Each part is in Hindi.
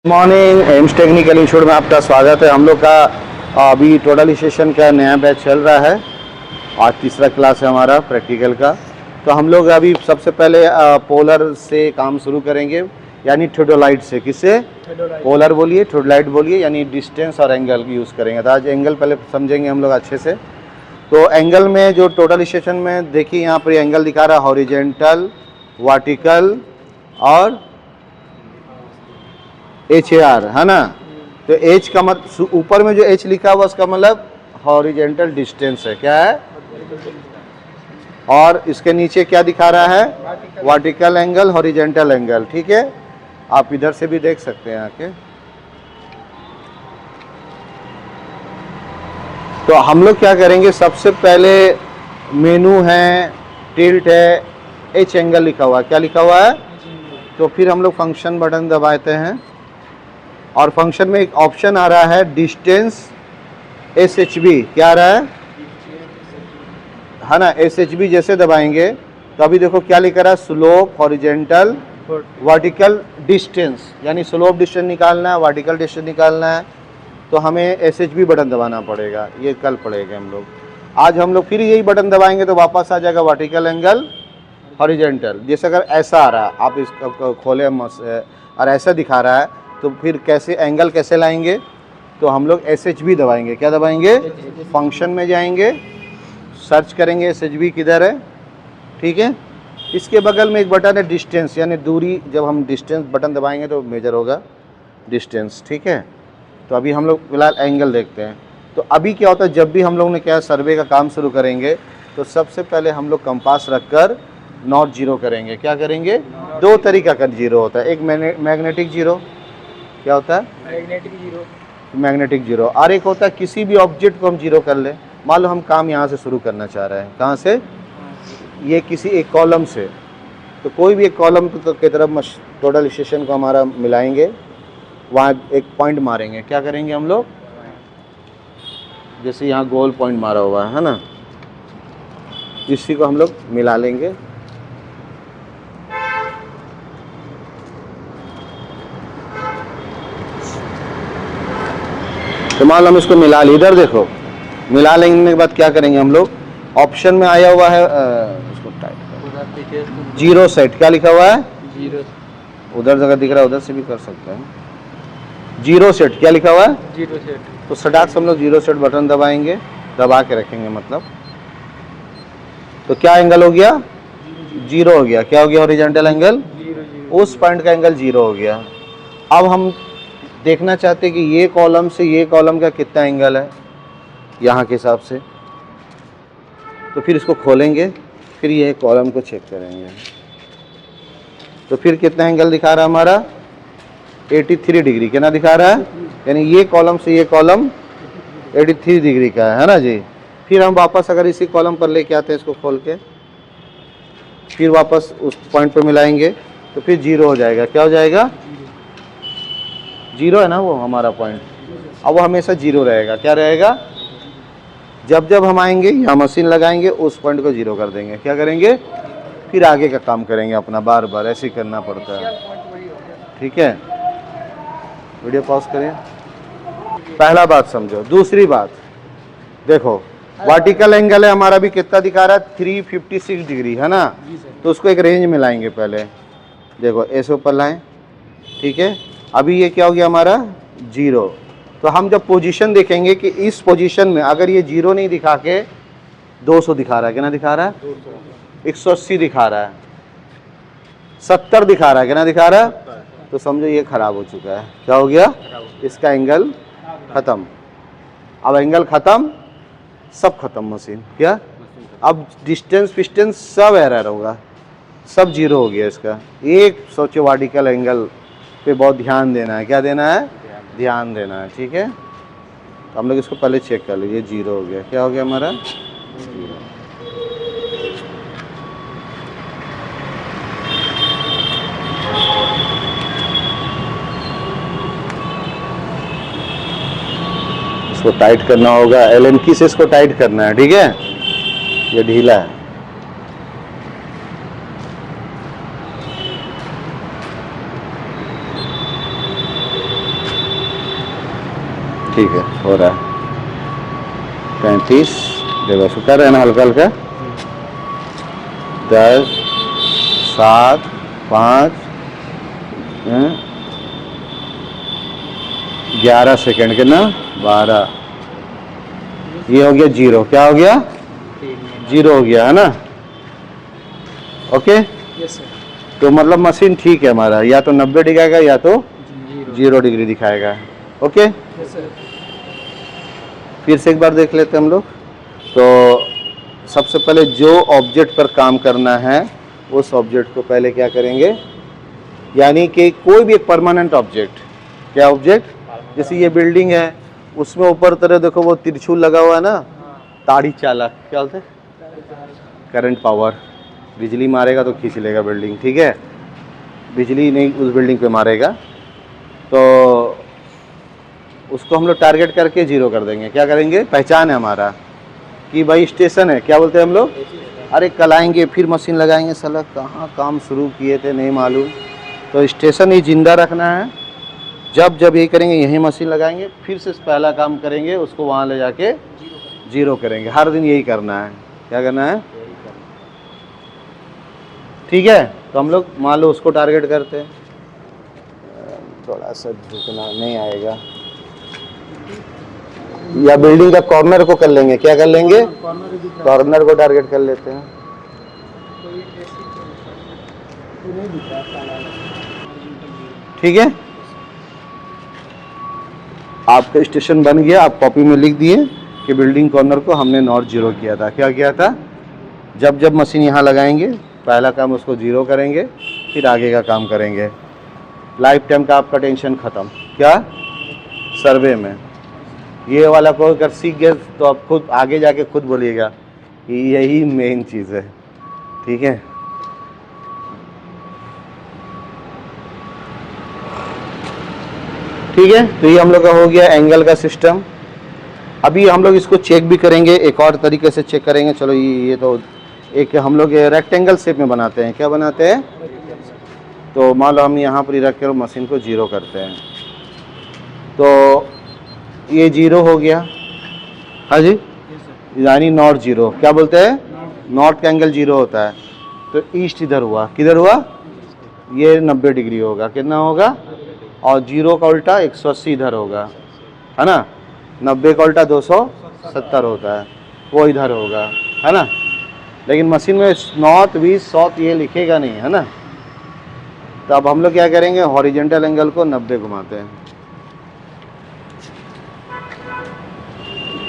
मॉर्निंग एम्स टेक्निकल इंस्टीट्यूट में आपका स्वागत है। हम लोग का अभी टोटलाइजेशन का नया बैच चल रहा है। आज तीसरा क्लास है हमारा प्रैक्टिकल का। तो हम लोग अभी सबसे पहले पोलर से काम शुरू करेंगे, यानी थ्योडोलाइट से। किससे? पोलर बोलिए, थ्योडोलाइट बोलिए, यानी डिस्टेंस और एंगल यूज़ करेंगे। तो आज एंगल पहले समझेंगे हम लोग अच्छे से। तो एंगल में जो टोटलाइजेशन में देखिए, यहाँ पर एंगल दिखा रहा है हॉरिजेंटल, वर्टिकल और HAR, है ना। तो एच का मतलब ऊपर में जो एच लिखा हुआ उसका मतलब हॉरिजेंटल डिस्टेंस है। क्या है? और इसके नीचे क्या दिखा रहा है? Vertical angle, horizontal angle. ठीक है, आप इधर से भी देख सकते हैं आके। तो हम लोग क्या करेंगे, सबसे पहले मेनू है, टिल्ट है, एच एंगल लिखा हुआ है। क्या लिखा हुआ है? तो फिर हम लोग फंक्शन बटन दबाते हैं और फंक्शन में एक ऑप्शन आ रहा है डिस्टेंस SHB। क्या आ रहा है ना? SHB जैसे दबाएंगे तो अभी देखो क्या लिखा रहा है, स्लोप, हॉरिजेंटल, वर्टिकल डिस्टेंस, यानी स्लोप डिस्टेंस निकालना है, वर्टिकल डिस्टेंस निकालना है। तो हमें SHB बटन दबाना पड़ेगा। ये कल पढ़ेंगे हम लोग। आज हम लोग फिर यही बटन दबाएंगे तो वापस आ जाएगा वर्टिकल एंगल, हॉरिजेंटल। जैसे अगर ऐसा आ रहा है, आप इसको खोले और ऐसा दिखा रहा है, तो फिर कैसे एंगल कैसे लाएंगे? तो हम लोग SHB दबाएंगे। क्या दबाएंगे? फंक्शन में जाएंगे, सर्च करेंगे SHB किधर है। ठीक है, इसके बगल में एक बटन है डिस्टेंस, यानी दूरी। जब हम डिस्टेंस बटन दबाएंगे तो मेजर होगा डिस्टेंस। ठीक है, तो अभी हम लोग फिलहाल एंगल देखते हैं। तो अभी क्या होता है, जब भी हम लोग ने क्या सर्वे का काम शुरू करेंगे तो सबसे पहले हम लोग कंपास रखकर नॉट जीरो करेंगे। क्या करेंगे? दो तरीका का जीरो होता है। एक मैग्नेटिक जीरो। क्या होता है? Magnetic zero. और एक होता है किसी भी ऑब्जेक्ट को हम जीरो कर लें। मान लो हम काम यहाँ से शुरू करना चाह रहे हैं। कहाँ से? ये किसी एक कॉलम से। तो कोई भी एक कॉलम की तरफ टोटल स्टेशन को हमारा मिलाएंगे, वहाँ एक पॉइंट मारेंगे। क्या करेंगे हम लोग? जैसे यहाँ गोल पॉइंट मारा हुआ है ना, इसी को हम लोग मिला लेंगे। तो मान लो हम इसको मिला ली। इधर देखो, मिला लेने के बाद क्या करेंगे हम लोग? ऑप्शन में आया हुआ है उसको टाइप जीरो सेट। क्या लिखा हुआ है? जीरो। उधर जगह दिख रहा है, उधर से भी कर सकते हैं। Zero set. क्या लिखा हुआ है? Zero set. तो सटाक से हम लोग जीरो सेट बटन दबाएंगे, दबा के रखेंगे मतलब। तो क्या एंगल हो गया? जीरो हो गया। क्या हो गया? Horizontal angle. उस पॉइंट का एंगल जीरो हो गया। अब हम देखना चाहते हैं कि ये कॉलम से ये कॉलम का कितना एंगल है यहाँ के हिसाब से। तो फिर इसको खोलेंगे, फिर ये कॉलम को चेक करेंगे। तो फिर कितना एंगल दिखा रहा है हमारा? 83 डिग्री। कितना दिखा रहा है? यानी ये कॉलम से ये कॉलम 83 डिग्री का है ना जी। फिर हम वापस अगर इसी कॉलम पर लेके आते हैं, इसको खोल के फिर वापस उस पॉइंट पर मिलाएंगे तो फिर जीरो हो जाएगा। क्या हो जाएगा? जीरो है ना वो हमारा पॉइंट। अब वो हमेशा जीरो रहेगा। क्या रहेगा? जब जब हम आएंगे यहाँ मशीन लगाएंगे, उस पॉइंट को जीरो कर देंगे। क्या करेंगे? फिर आगे का काम करेंगे अपना। बार बार ऐसे ही करना पड़ता है। ठीक है, वीडियो पॉज करें। पहला बात समझो। दूसरी बात देखो, वर्टिकल एंगल है हमारा भी कितना दिखा रहा है? 356 डिग्री, है ना। तो उसको एक रेंज में लाएंगे पहले। देखो ऐसे ऊपर लाएं। ठीक है, अभी ये क्या हो गया हमारा? जीरो। तो हम जब पोजीशन देखेंगे कि इस पोजीशन में अगर ये जीरो नहीं दिखा के 200 दिखा रहा है, कितना दिखा रहा है? 180 दिखा रहा है, 70 दिखा रहा है, कितना दिखा रहा है? तो समझो ये खराब हो चुका है। क्या हो गया? इसका एंगल खत्म। अब एंगल खत्म, सब खत्म मशीन। क्या? अब डिस्टेंस फिस्टेंस सब एरर होगा, सब जीरो हो गया इसका। एक सोचो वर्टिकल एंगल पे बहुत ध्यान देना है। क्या देना है? ध्यान देना है। ठीक है, तो हम लोग इसको पहले चेक कर लीजिए। जीरो हो गया। क्या हो गया हमारा? जीरो। इसको टाइट करना होगा, एलन की से इसको टाइट करना है। ठीक है, ये ढीला है। ठीक है, हो रहा है 35। देखो इसको कर रहे हैं ना हल्का हल्का। 10, 7, 5, 11 सेकेंड के ना 12, ये हो गया 0। क्या हो गया? 0 हो गया है ना। Okay, yes sir. तो मतलब मशीन ठीक है हमारा, या तो 90 दिखाएगा या तो 0 डिग्री दिखाएगा। Okay, yes sir. फिर से एक बार देख लेते हैं हम लोग। तो सबसे पहले जो ऑब्जेक्ट पर काम करना है उस ऑब्जेक्ट को पहले क्या करेंगे, यानी कि कोई भी एक परमानेंट ऑब्जेक्ट, क्या ऑब्जेक्ट, जैसे ये बिल्डिंग है उसमें ऊपर तरह देखो वो त्रिशूल लगा हुआ है ना, ताड़ी चालक, क्या बोलते हैं, करंट पावर, बिजली मारेगा तो खींच लेगा बिल्डिंग, ठीक है, बिजली नहीं उस बिल्डिंग पे मारेगा, तो उसको हम लोग टारगेट करके 0 कर देंगे। क्या करेंगे, पहचान है हमारा कि भाई स्टेशन है, क्या बोलते हैं हम लोग, अरे कल आएंगे फिर मशीन लगाएंगे, साला कहाँ काम शुरू किए थे नहीं मालूम। तो स्टेशन ही जिंदा रखना है, जब जब यही करेंगे यही मशीन लगाएंगे, फिर से पहला काम करेंगे उसको वहाँ ले जाके 0 करेंगे। हर दिन यही करना है। क्या करना है, ठीक है। तो हम लोग मान लो उसको टारगेट करते हैं, थोड़ा सा झुकना नहीं आएगा, या बिल्डिंग का कॉर्नर को कर लेंगे। क्या कर लेंगे, कॉर्नर को टारगेट कर लेते हैं। ठीक है, आपका स्टेशन बन गया, आप कॉपी में लिख दिए कि बिल्डिंग कॉर्नर को हमने नॉट 0 किया था। क्या किया था, जब जब मशीन यहाँ लगाएंगे पहला काम उसको 0 करेंगे, फिर आगे का काम करेंगे। लाइफ टाइम का आपका टेंशन ख़त्म। क्या, सर्वे में ये वाला को अगर सीख गए तो आप खुद आगे जाके खुद बोलिएगा कि यही मेन चीज़ है। ठीक है, ठीक है। तो ये हम लोग का हो गया एंगल का सिस्टम। अभी हम लोग इसको चेक भी करेंगे, एक और तरीके से चेक करेंगे। चलो ये तो एक हम लोग रेक्टेंगल शेप में बनाते हैं। क्या बनाते हैं, तो मान लो हम यहाँ पर रख कर मशीन को 0 करते हैं, तो ये 0 हो गया। हाँ जी, यानी नॉट 0। क्या बोलते हैं, नॉर्थ का एंगल 0 होता है। तो ईस्ट इधर हुआ, किधर हुआ, ये 90 डिग्री होगा। कितना होगा, और 0 का उल्टा 180 इधर होगा, है ना। 90 का उल्टा 270 होता है, वो इधर होगा, है ना। लेकिन मशीन में नॉर्थ ईस्ट साउथ ये लिखेगा नहीं, है ना। तो अब हम लोग क्या करेंगे, हॉरिजेंटल एंगल को 90 घुमाते हैं।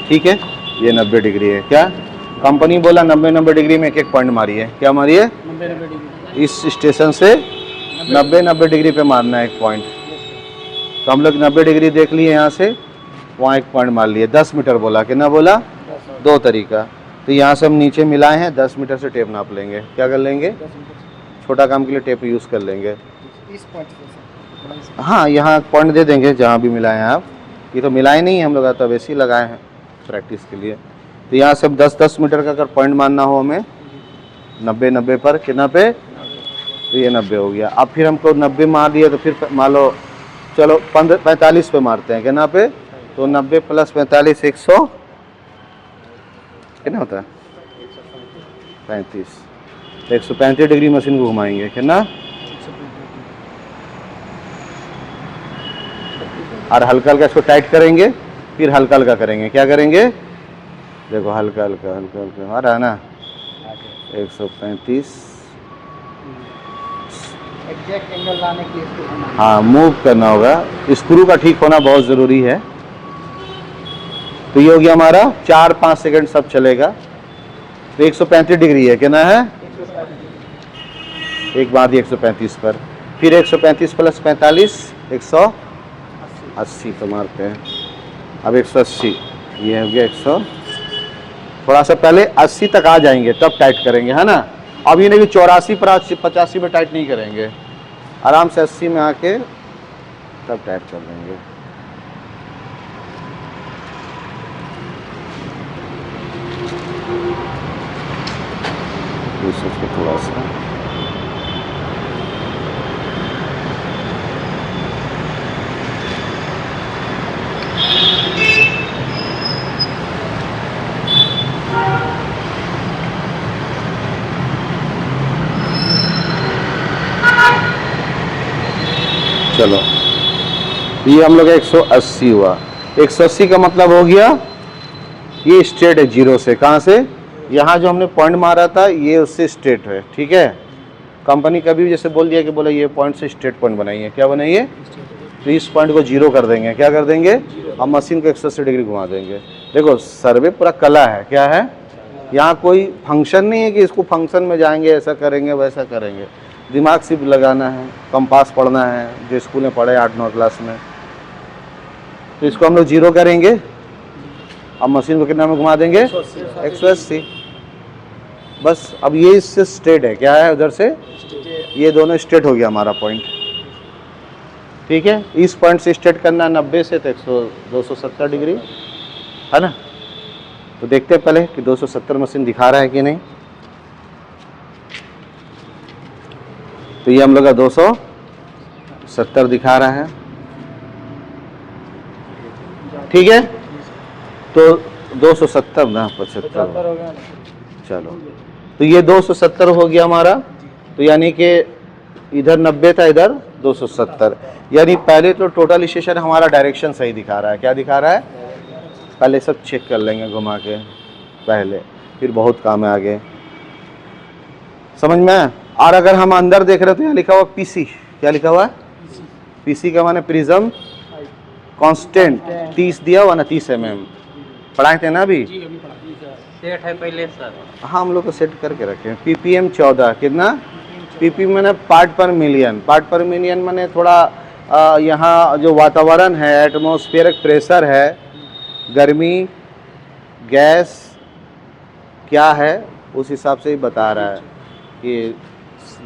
ठीक है, ये 90 डिग्री है। क्या कंपनी बोला 90 डिग्री में एक एक पॉइंट मारिए। क्या मारिए, 90 डिग्री, इस स्टेशन से 90 डिग्री पे मारना है एक पॉइंट। तो हम लोग 90 डिग्री देख लिए यहाँ से, वहाँ एक पॉइंट मार लिए। 10 मीटर बोला, कितना बोला, 2 तरीका। तो यहाँ से हम नीचे मिलाए हैं, 10 मीटर से टेप नाप लेंगे। क्या कर लेंगे, छोटा काम के लिए टेप यूज़ कर लेंगे। इस पॉइंट से, हाँ, यहाँ पॉइंट दे देंगे जहाँ भी मिलाए हैं आप। ये तो मिलाए नहीं है हम लोग, तो वैसे ही लगाए हैं प्रैक्टिस के लिए। तो यहाँ से 10-10 मीटर का अगर पॉइंट मारना हो हमें, 90 पर, कितना पे, तो ये 90 हो गया। अब फिर हमको 90 मार दिया, तो फिर मान लो चलो 45 पे मारते हैं। कितना पे, तो 90 + 45 100, कितना होता है, 35। 135 डिग्री मशीन को घुमाएंगे। कितना, और हल्का हल्का इसको टाइट करेंगे, फिर हल्का हल्का करेंगे। क्या करेंगे, देखो हल्का हल्का हल्का हल्का आ रहा है ना, 135। एग्जैक्ट एंगल लाने के लिए इसको घुमाना। हाँ, मूव करना होगा, स्क्रू का ठीक होना बहुत ज़रूरी है। तो ये हो गया हमारा, 4-5 सेकंड सब चलेगा। तो 135 डिग्री है, कितना है, एक बार 135 पर, फिर 135 + 45 180 तो मारते हैं। अब 180, ये हो गया 100। थोड़ा सा पहले 80 तक आ जाएंगे तब टाइट करेंगे, है ना। अब ये नहीं कि 84 पर 85 में टाइट नहीं करेंगे, आराम से 80 में आके तब टाइट कर देंगे। थोड़ा सा चलो ये हम लोग 180 हुआ। 180 का मतलब हो गया ये स्ट्रेट है जीरो से, कहाँ से, यहाँ जो हमने पॉइंट मारा था ये उससे स्ट्रेट है, ठीक है। कंपनी कभी भी जैसे बोल दिया कि बोला ये पॉइंट से स्ट्रेट पॉइंट बनाइए, क्या बनाइए, तो इस पॉइंट को जीरो कर देंगे, क्या कर देंगे, अब मशीन को 180 डिग्री घुमा देंगे। देखो सर्वे पूरा कला है, क्या है, यहाँ कोई फंक्शन नहीं है कि इसको फंक्शन में जाएंगे ऐसा करेंगे वैसा करेंगे, दिमाग सिर्फ लगाना है, कंपास पढ़ना है जो स्कूल में पढ़े 8-9 क्लास में। तो इसको हम लोग जीरो करेंगे, अब मशीन को कितना में घुमा देंगे, 180। बस अब ये इससे स्ट्रेट है, क्या है उधर से, ये दोनों स्ट्रेट हो गया हमारा पॉइंट, ठीक है। इस पॉइंट से स्ट्रेट करना 90 से तो 270 डिग्री है ना। तो देखते हैं पहले कि 270 मशीन दिखा रहा है कि नहीं। तो ये हम लोग का 270 दिखा रहा है, ठीक है। तो 270 ना 75 हो गया। चलो, तो ये 270 हो गया हमारा। तो यानी कि इधर 90 था, इधर 270, यानी पहले तो टोटल स्टेशन हमारा डायरेक्शन सही दिखा रहा है। क्या दिखा रहा है, पहले सब चेक कर लेंगे घुमा के पहले, फिर बहुत काम है आगे, समझ में आया। और अगर हम अंदर देख रहे हो तो यहाँ लिखा हुआ पीसी, क्या लिखा हुआ है, पीसी का माने प्रिज्म कांस्टेंट 30 दिया हुआ ना, 30 mm पढ़ाए थे ना अभी, सेट है पहले सर। हाँ हम लोग को सेट करके रखे हैं। पीपीएम 14 कितना, पीपीएम मैंने पार्ट पर मिलियन, पार्ट पर मिलियन मैंने थोड़ा यहाँ जो वातावरण है, एटमॉस्फेरिक प्रेशर है, गर्मी गैस क्या है, उस हिसाब से ही बता रहा है कि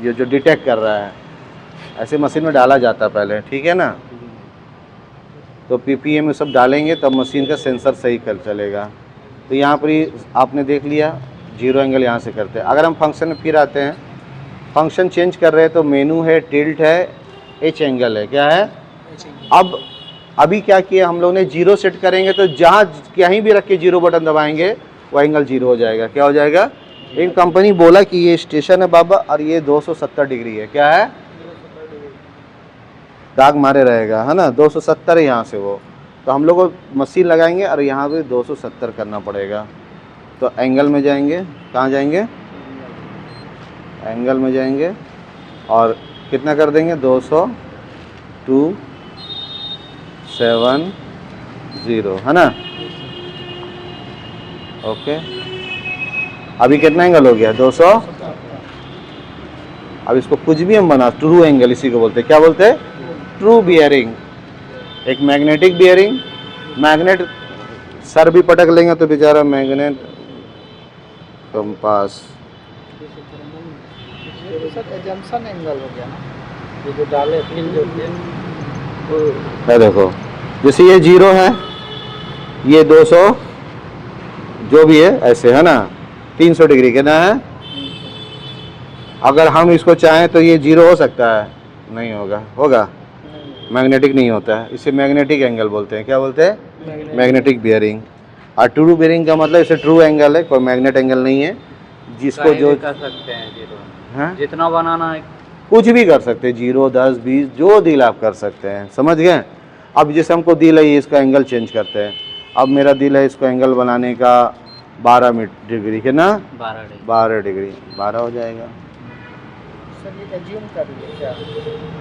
ये जो डिटेक्ट कर रहा है, ऐसे मशीन में डाला जाता है पहले, ठीक है ना। तो पीपीएम में सब डालेंगे तब मशीन का सेंसर सही कर चलेगा। तो यहाँ पर ही आपने देख लिया जीरो एंगल यहाँ से करते हैं। अगर हम फंक्शन में फिर आते हैं, फंक्शन चेंज कर रहे हैं तो मेनू है, टिल्ट है, एच एंगल है, क्या है। अब अभी क्या किया हम लोग ने, जीरो सेट करेंगे तो जहाँ कहीं भी रख के जीरो बटन दबाएंगे वो एंगल जीरो हो जाएगा, क्या हो जाएगा। एक कंपनी बोला कि ये स्टेशन है बाबा और ये 270 डिग्री है, क्या है, दाग मारे रहेगा है ना, 270 है यहाँ से वो। तो हम लोग को मशीन लगाएंगे और यहाँ पे 270 करना पड़ेगा। तो एंगल में जाएंगे, कहाँ जाएंगे, एंगल में जाएंगे और कितना कर देंगे, 20270 है ना। ओके, अभी कितना एंगल हो गया, 200। अब इसको कुछ भी हम बना, ट्रू एंगल इसी को बोलते हैं, क्या बोलते हैं, ट्रू बियरिंग। एक मैग्नेटिक बियरिंग, मैग्नेट सर भी पटक लेंगे तो बेचारा मैग्नेट कंपास, एजम्पशन एंगल हो गया ना, ये जो डाले पिन जो है देखो, जैसे ये जीरो है, ये 200 जो भी है ऐसे है ना, 300 डिग्री कितना है। अगर हम इसको चाहें तो ये जीरो हो सकता है, नहीं होगा, होगा, मैग्नेटिक नहीं होता है, इसे मैग्नेटिक एंगल बोलते हैं, क्या बोलते हैं, मैग्नेटिक बियरिंग। और ट्रू बियरिंग का मतलब इसे ट्रू एंगल है, कोई मैग्नेट एंगल नहीं है, जिसको जो कर सकते हैं जीरो, हाँ जितना बनाना है कुछ भी कर सकते हैं, 0, 10, 20 जो दिल आप कर सकते हैं, समझ गए। अब जैसे हमको दिल है ये, इसका एंगल चेंज करते हैं। अब मेरा दिल है इसको एंगल बनाने का 12 डिग्री के ना, 12 डिग्री, 12 हो जाएगा। सर ये एज्यूम कर लीजिए क्या,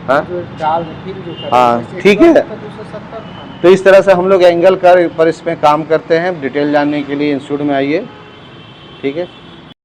हाँ जो डाल फिर जो कर हाँ ठीक है। 270 तो इस तरह से हम लोग एंगल कर पर इसमें काम करते हैं। डिटेल जानने के लिए इंस्टीट्यूट में आइए, ठीक है।